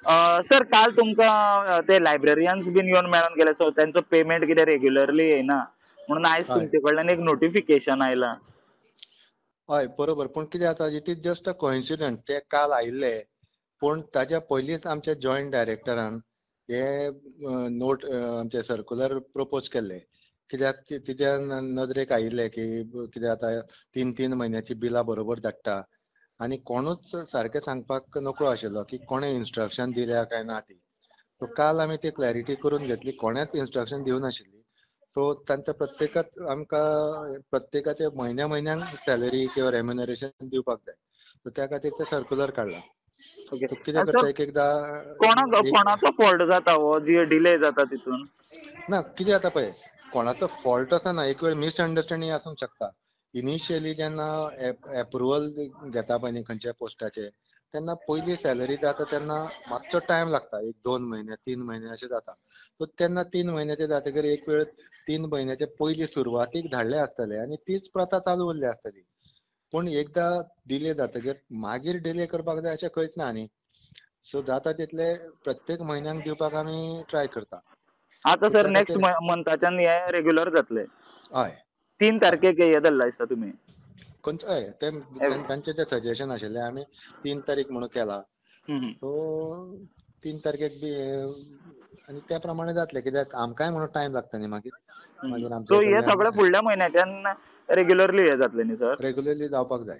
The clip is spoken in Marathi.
सर काल तुमका ते लायब्ररियन्स बीन येवन मेळोन गेले, सो त्यांचं पेमेंट कितें रेग्युलरली येयना म्हणून आयज हय तुमचे कडल्यान एक नोटिफिकेशन आयला. हय बरोबर. पूण कितें जाता, it is just a coincident. ते काल आयिल्ले, पूण ताच्या पयलींच आमच्या जॉयंट डायरेक्टरान हे नोट आमचे सर्क्युलर प्रपोज केल्ले. कित्याक तिच्या नदरेक आयिल्ले की कितें जाता, 3-3 म्हयन्याची बिलां बरोबर धाडटा आनी कोणूच सारकें सांगपाक नकळो आशिल्लो की कोणें इन्स्ट्रक्शन दिल्या काय ना ती. सो काल आमी ती क्लॅरिटी करून घेतली, कोणेंच इन्स्ट्रक्शन दिवं नाशिल्ली. सो तांच्या प्रत्येकाक आमकां प्रत्येकाचे म्हयन्याक सॅलरी किंवा रेम्युनरेशन दिवपाक जाय. सो त्या खातीर ते सर्क्युलर काडला. ओके. सो कितें सर करता, एक एकदां कोणाचो फॉल्ट जाता हो जी डिले जाता तितून? ना कितें जाता पळय, कोणाचो फॉल्ट असो ना, एक वेळ मिसअंडरस्टँडींग आसूंक शकता. इनिशियली जेन्ना एप्रुवल घेता पळय न्ही खंयच्या पोस्टाचे, तेन्ना पयली सॅलरी जाता तेन्ना मातसो टायम लागता. 1-2 म्हयने 3 म्हयने अशें जाता. सो तेन्ना 3 म्हयन्याचे जातकीर एक वेळ 3 म्हयन्याचे पयली सुरवातीक धाडले आसतले आनी तीच प्रथा चालू उरली आसतली. पूण एकदां डिले जातकीर मागीर डिले करपाक जाय अशें खंयच ना न्ही. सो जाता तितले प्रत्येक म्हयन्याक दिवपाक आमी ट्राय करता. आता सो सर त्या नेक्स्ट खातीर मंथाच्यान हे रेग्युलर जातले. हय 3 हय तारखेक हे धरला दिसता तुमी. खंयच हय तांचें जें सजेशन आशिल्लें आमी 3 तारीख म्हणून केला. हम्म. सो 3 तारखेक बी आनी त्या प्रमाणे जातलें, कित्याक आमकांय म्हणून टायम लागता न्ही मागीर सो आमचे हे कडल्यान सगळे फुडल्या म्हयन्याच्यान रेग्युलरली हे जातले न्ही सर? रेग्युलरली जावपाक जाय.